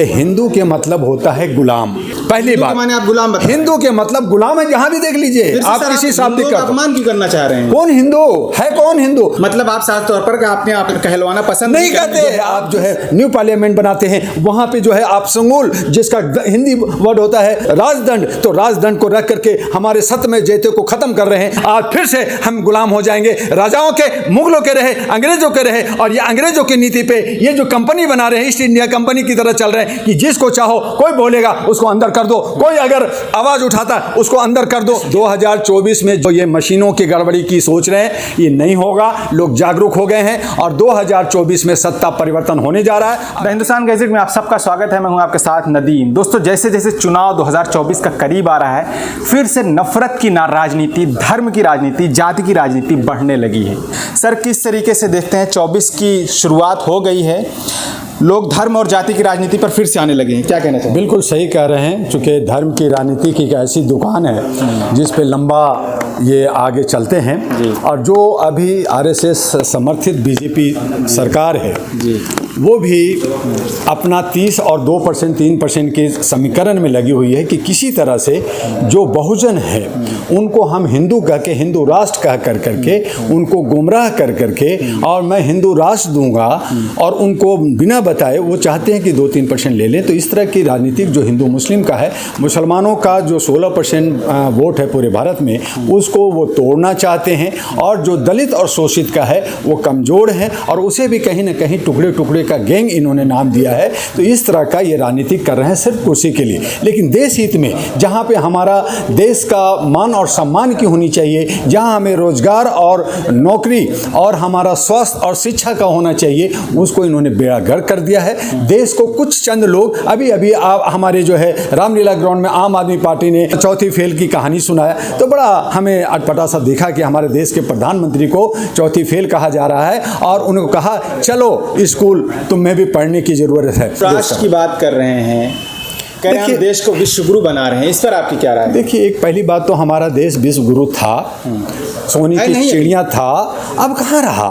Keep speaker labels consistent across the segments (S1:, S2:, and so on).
S1: हिंदू के मतलब होता है गुलाम। पहली बात
S2: माने आप गुलाम बता
S1: हिंदू के मतलब गुलाम है, जहां भी देख लीजिए आप किसी शाब्दिक का
S2: अपमान क्यों करना चाह रहे हैं?
S1: कौन हिंदू है? कौन हिंदू?
S2: मतलब आप साफ तौर पर आपने आप कहलवाना पसंद
S1: नहीं करते। आप जो है न्यू पार्लियामेंट बनाते हैं, वहां पे जो है आप संगोल, जिसका हिंदी वर्ड होता है राजदंड, तो राजदंड को रख करके हमारे सत्यमेव जयते को खत्म कर रहे हैं। आज फिर से हम गुलाम हो जाएंगे। राजाओं के, मुगलों के रहे, अंग्रेजों के रहे, और ये अंग्रेजों की नीति पे ये जो कंपनी बना रहे हैं, ईस्ट इंडिया कंपनी की तरह चल रहे हैं कि जिसको चाहो, कोई बोलेगा उसको अंदर कर दो, कोई अगर आवाज उठाता है उसको अंदर कर दो। 2024 में जो ये मशीनों की गड़बड़ी की सोच रहे हैं, ये नहीं होगा। लोग जागरूक हो गए हैं और 2024 में सत्ता परिवर्तन होने जा रहा है।
S2: हिंदुस्तान गैजेट में आप सबका स्वागत है। मैं हूं आपके साथ नदीम। दोस्तों, जैसे जैसे चुनाव 2024 का करीब आ रहा है, फिर से नफरत की राजनीति, धर्म की राजनीति, जाति की राजनीति बढ़ने लगी है। सर, किस तरीके से देखते हैं? 24 की शुरुआत हो गई है, लोग धर्म और जाति की राजनीति पर फिर से आने लगे हैं, क्या कहना चाहिए?
S1: बिल्कुल सही कह रहे हैं, चूँकि धर्म की राजनीति की एक ऐसी दुकान है जिस पे लंबा ये आगे चलते हैं। और जो अभी आरएसएस समर्थित बीजेपी सरकार है वो भी अपना 30 और 2%, 3% के समीकरण में लगी हुई है कि किसी तरह से जो बहुजन है उनको हम हिंदू कह के, हिंदू राष्ट्र कह कर करके उनको गुमराह कर करके, और मैं हिंदू राष्ट्र दूंगा, और उनको बिना बताए वो चाहते हैं कि 2-3% ले लें। तो इस तरह की राजनीतिक जो हिंदू मुस्लिम का है, मुसलमानों का जो 16% वोट है पूरे भारत में, उसको वो तोड़ना चाहते हैं। और जो दलित और शोषित का है वो कमज़ोर है, और उसे भी कहीं ना कहीं टुकड़े टुकड़े का गैंग इन्होंने नाम दिया है। तो इस तरह का ये राजनीति कर रहे हैं सिर्फ कुर्सी के लिए। लेकिन देश हित में, जहाँ पे हमारा देश का मान और सम्मान की होनी चाहिए, जहाँ हमें रोजगार और नौकरी और हमारा स्वास्थ्य और शिक्षा का होना चाहिए, उसको इन्होंने बेड़ा गर्क कर दिया है। देश को कुछ चंद लोग, अभी अभी आप हमारे जो है रामलीला ग्राउंड में आम आदमी पार्टी ने चौथी फेल की कहानी सुनाया, तो बड़ा हमें अटपटा सा देखा कि हमारे देश के प्रधानमंत्री को चौथी फेल कहा जा रहा है, और उनको कहा चलो स्कूल तुम्हें भी पढ़ने की जरूरत है।
S2: राष्ट्र की बात कर रहे हैं, कह रहे हैं हम देश को विश्व गुरु बना रहे हैं, इस पर आपकी क्या राय है?
S1: देखिए, एक पहली बात तो हमारा देश विश्व गुरु था, सोने की चिड़िया था, अब कहाँ रहा?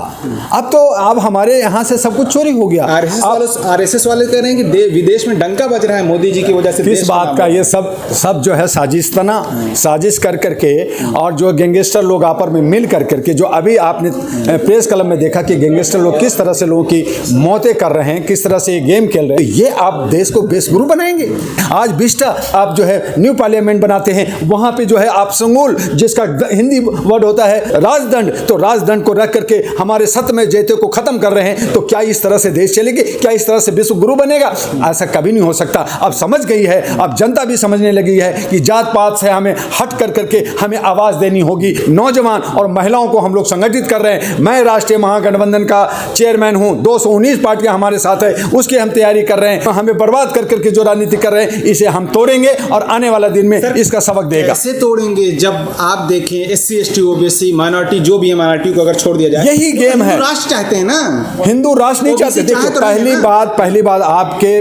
S1: अब हमारे यहाँ से सब कुछ चोरी हो गया।
S2: आरएसएस वाले कह रहे हैं कि विदेश में डंका बज रहा है मोदी जी की वजह से।
S1: किस बात का? ये सब जो है साजिश कर करके, और जो गैंगस्टर लोग आपस में मिल कर करके, जो अभी आपने प्रेस क्लब में देखा कि गैंगस्टर लोग किस तरह से लोगों की मौतें कर रहे हैं, किस तरह से ये गेम खेल रहे हैं, ये आप देश को विश्व गुरु बनाएंगे? आज बिस्टा आप जो है न्यू पार्लियामेंट बनाते हैं, वहां पे जो है आप संगोल, जिसका हिंदी वर्ड होता है राजदंड, तो राजदंड को रख करके हमारे सत्यमेव जयते को खत्म कर रहे हैं। तो क्या इस तरह से देश चलेगी? क्या इस तरह से विश्व गुरु बनेगा? ऐसा कभी नहीं हो सकता। अब समझ गई है, अब जनता भी समझने लगी है कि जात पात से हमें हट कर करके हमें आवाज देनी होगी। नौजवान और महिलाओं को हम लोग संगठित कर रहे हैं। मैं राष्ट्रीय महागठबंधन का चेयरमैन हूं, 219 पार्टियां हमारे साथ है, उसकी हम तैयारी कर रहे हैं। हमें बर्बाद कर करके जो राजनीति कर रहे हैं, इसे हम तोड़ेंगे और आने वाला दिन में इसका सबक देगा।
S2: कैसे तोड़ेंगे? जब आप देखें एससी, एसटी, ओबीसी, माइनॉरिटी, जो भी है माइनॉरिटी को अगर छोड़ दिया जाए,
S1: यही गेम है।
S2: राष्ट्र चाहते हैं ना,
S1: हिंदू राष्ट्र नहीं चाहते। देखिए, पहली बात आपके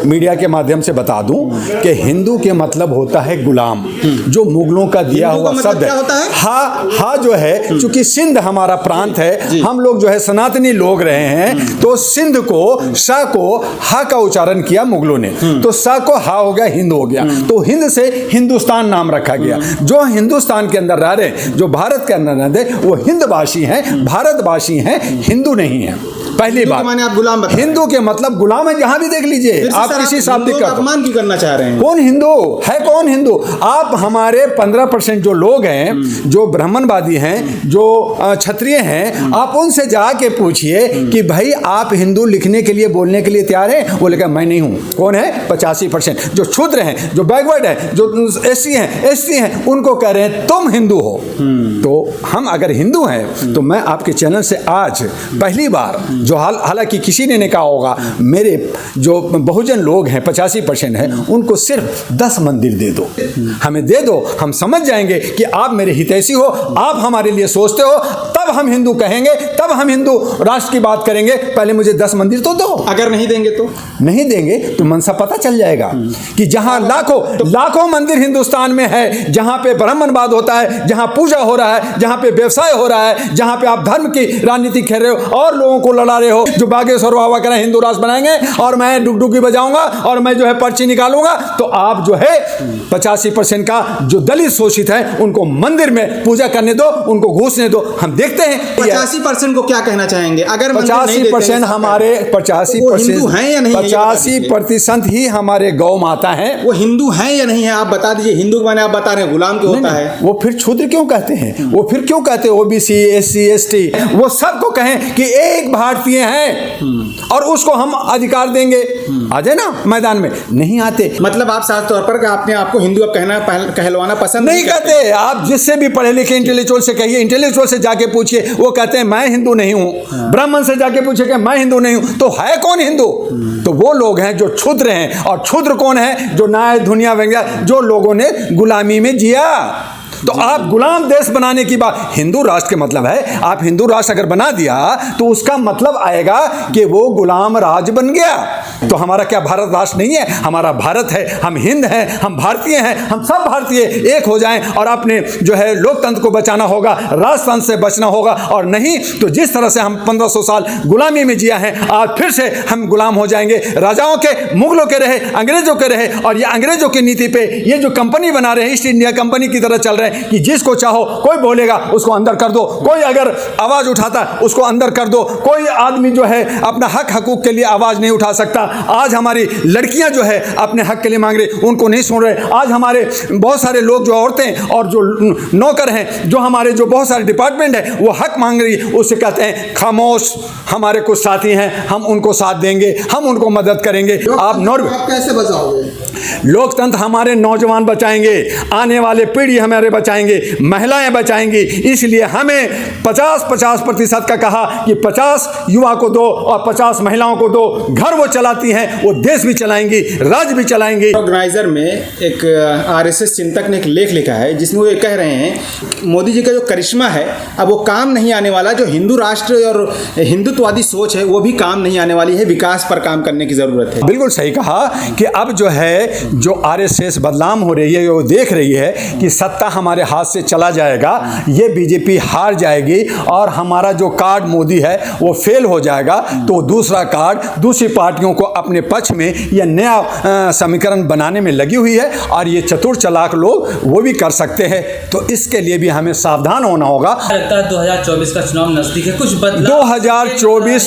S1: मीडिया के माध्यम से बता दूं कि हिंदू के मतलब होता है गुलाम, जो मुगलों का दिया हुआ शब्द है। हा जो है, चूंकि सिंध हमारा प्रांत है, हम लोग जो है सनातनी लोग रहे हैं, तो सिंध को सा को हा का उच्चारण किया मुगलों ने, तो सा को हा हो गया, हिंद हो गया। तो हिंद से हिंदुस्तान नाम रखा गया। जो हिंदुस्तान के अंदर रह रहे, जो भारत के अंदर रहते, वो हिंदवासी हैं, भारतवासी हैं, हिंदू नहीं है। पहली बात,
S2: माने आप गुलाम बता,
S1: हिंदू के मतलब गुलाम है, जहां भी देख लीजिए आप किसी शाब्दिक का
S2: अपमान क्यों करना चाह रहे हैं?
S1: कौन हिंदू है? कौन हिंदू? आप हमारे 15% जो लोग हैं, जो ब्राह्मणवादी हैं, जो क्षत्रिय हैं, आप उनसे जाके पूछिए कि भाई आप हिंदू लिखने के लिए, बोलने के लिए तैयार हैं? वो लेकर मैं नहीं हूं। कौन है? 85%। जो क्षुद्र हैं, जो बैकवर्ड है, जो एससी हैं, उनको कह रहे हैं तुम हिंदू हो। तो हम अगर हिंदू हैं, तो मैं आपके चैनल से आज पहली बार, जो हालांकि किसी ने कहा होगा, मेरे जो बहुजन लोग हैं 85% हैं, उनको सिर्फ 10 मंदिर दे दो, हमें दे दो, हम समझ जाएंगे कि आप मेरे हितैषी हो, आप हमारे लिए सोचते हो, तब हम हिंदू कहेंगे, तब हम हिंदू राष्ट्र की बात करेंगे। पहले मुझे 10 मंदिर तो दो।
S2: अगर नहीं देंगे तो
S1: मनसा पता चल जाएगा कि जहां लाखों मंदिर हिंदुस्तान में है, जहां पे ब्राह्मणवाद होता है, जहां पूजा हो रहा है, जहां पे व्यवसाय हो रहा है, जहां पे आप धर्म की राजनीति खेल रहे हो और लोगों को लड़ा आ रहे हो जो बागेश्वर बाबा कह रहे हैं हिंदू राष्ट्र बनाएंगे और मैं डुगडुगी बजाऊंगा और मैं जो है पर्ची निकालूंगा, तो आप जो है 85% का जो दलित शोषित है उनको मंदिर में पूजा करने दो, उनको घुसने दो। हम देखते हैं
S2: 85% को क्या कहना चाहेंगे? अगर
S1: 85% हमारे 85% ही हमारे गौ माता हैं।
S2: वो हिंदू हैं या नहीं है आप बता दीजिए। हिंदू माने आप बता रहे हैं गुलाम क्यों होता है?
S1: वो फिर क्षुद्र क्यों कहते हैं? वो फिर क्यों कहते हैं ओबीसी, एससी, एसटी? वो सबको कहें कि एक भारतीय हैं और उसको हम अधिकार देंगे। आ जाए ना मैदान में, नहीं आते।
S2: मतलब आप साफ तौर पर अपने आपको हिंदू अब कहलवाना पसंद
S1: नहीं कहते। आप जिससे भी पढ़े लिखे इंटेलेक्चुअल से कहिए, इंटेलेक्चुअल से जाके पूछिए, वो कहते हैं मैं हिंदू नहीं हूं। ब्राह्मण से जाके पूछिए कि मैं हिंदू नहीं हूं, तो है कौन हिंदू? तो वो लोग हैं जो क्षुद्र हैं। और क्षुद्र कौन है? जो नाय दुनिया वगैरह जो लोगों ने गुलामी में जिया। तो आप गुलाम देश बनाने की बात, हिंदू राष्ट्र के मतलब है, आप हिंदू राष्ट्र अगर बना दिया तो उसका मतलब आएगा कि वो गुलाम राज बन गया। तो हमारा क्या भारत राष्ट्र नहीं है? हमारा भारत है, हम हिंद हैं, हम भारतीय हैं, हम सब भारतीय एक हो जाएं और अपने जो है लोकतंत्र को बचाना होगा, राजतंत्र से बचना होगा। और नहीं तो जिस तरह से हम 1500 साल गुलामी में जिया है, आज फिर से हम गुलाम हो जाएंगे। राजाओं के, मुगलों के रहे, अंग्रेजों के रहे, और ये अंग्रेजों की नीति पे ये जो कंपनी बना रहे हैं, ईस्ट इंडिया कंपनी की तरह चल रहे हैं कि जिसको चाहो कोई बोलेगा उसको अंदर कर दो, कोई अगर आवाज उठाता उसको अंदर कर दो, कोई आदमी जो है अपना हक हकूक के लिए आवाज नहीं उठा सकता। आज हमारी लड़कियां जो है अपने हक के लिए मांग रही, उनको नहीं सुन रहे। आज हमारे बहुत सारे लोग जो औरतें और जो नौकर हैं, जो हमारे जो बहुत सारे डिपार्टमेंट है, वो हक मांग रही, उससे कहते हैं खामोश, हमारे कुछ साथी हैं, हम उनको साथ देंगे, हम उनको मदद करेंगे। आप
S3: कैसे बचाओगे?
S1: लोकतंत्र हमारे नौजवान बचाएंगे, आने वाले पीढ़ी हमारे बचाएंगे, महिलाएं बचाएंगी। इसलिए हमें 50% का कहा कि 50 युवा को दो और 50 महिलाओं को दो। घर वो चलाती हैं, वो देश भी चलाएंगी, राज्य भी चलाएंगी।
S2: ऑर्गेनाइजर में एक आरएसएस चिंतक ने एक लेख लिखा है जिसमें वो ये कह रहे हैं मोदी जी का जो करिश्मा है अब वो काम नहीं आने वाला। जो हिंदू राष्ट्र और हिंदुत्ववादी सोच है वो भी काम नहीं आने वाली है। विकास पर काम करने की जरूरत है।
S1: बिल्कुल सही कहा कि अब जो है जो आरएसएस बदनाम हो रही है, वो देख रही है कि सत्ता हमारे हाथ से चला जाएगा, ये बीजेपी हार जाएगी और हमारा जो कार्ड मोदी है वो फेल हो जाएगा। तो दूसरा कार्ड दूसरी पार्टियों को अपने पक्ष में यह नया समीकरण बनाने में लगी हुई है और ये चतुर चालाक लोग वो भी कर सकते हैं। तो इसके लिए भी हमें सावधान होना होगा।
S4: 2024 का चुनाव नजदीक है, कुछ बदलाव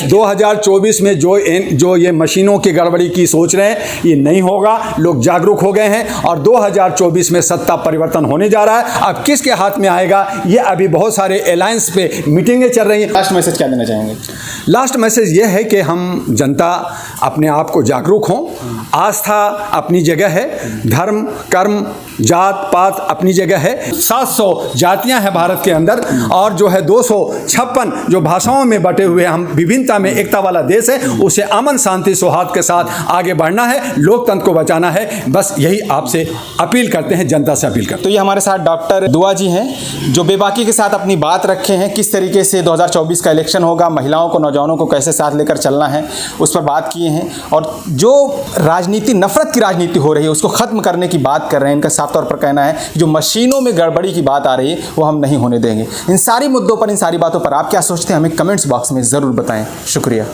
S1: 2024 में जो ये मशीनों की गड़बड़ी की सोच रहे हैं, ये नहीं होगा। लोग जागरूक हो गए हैं और 2024 में सत्ता परिवर्तन होने जा रहा है। अब किसके हाथ में आएगा, ये अभी बहुत सारे अलायंस पे मीटिंगें चल रही हैं।
S2: लास्ट मैसेज क्या देना चाहेंगे?
S1: लास्ट मैसेज ये है कि हम जनता अपने आप को जागरूक हों। आस्था अपनी जगह है, धर्म कर्म जात पात अपनी जगह है। 700 जातियां हैं भारत के अंदर और जो है 256 जो भाषाओं में बटे हुए हम विभिन्नता में एकता वाला देश है। उसे अमन शांति सौहार्द के साथ आगे बढ़ना है, लोकतंत्र को बचाना है। बस यही आपसे अपील करते हैं, जनता से अपील करते हैं।
S2: तो ये हमारे साथ डॉक्टर दुआ जी हैं जो बेबाकी के साथ अपनी बात रखे हैं, किस तरीके से 2024 का इलेक्शन होगा, महिलाओं को नौजवानों को कैसे साथ लेकर चलना है उस पर बात किए हैं। और जो राजनीति नफरत की राजनीति हो रही है उसको ख़त्म करने की बात कर रहे हैं। इनका साफ तौर पर कहना है जो मशीनों में गड़बड़ी की बात आ रही है वो हम नहीं होने देंगे। इन सारी मुद्दों पर, इन सारी बातों पर आप क्या सोचते हैं हमें कमेंट्स बॉक्स में ज़रूर बताएं। शुक्रिया।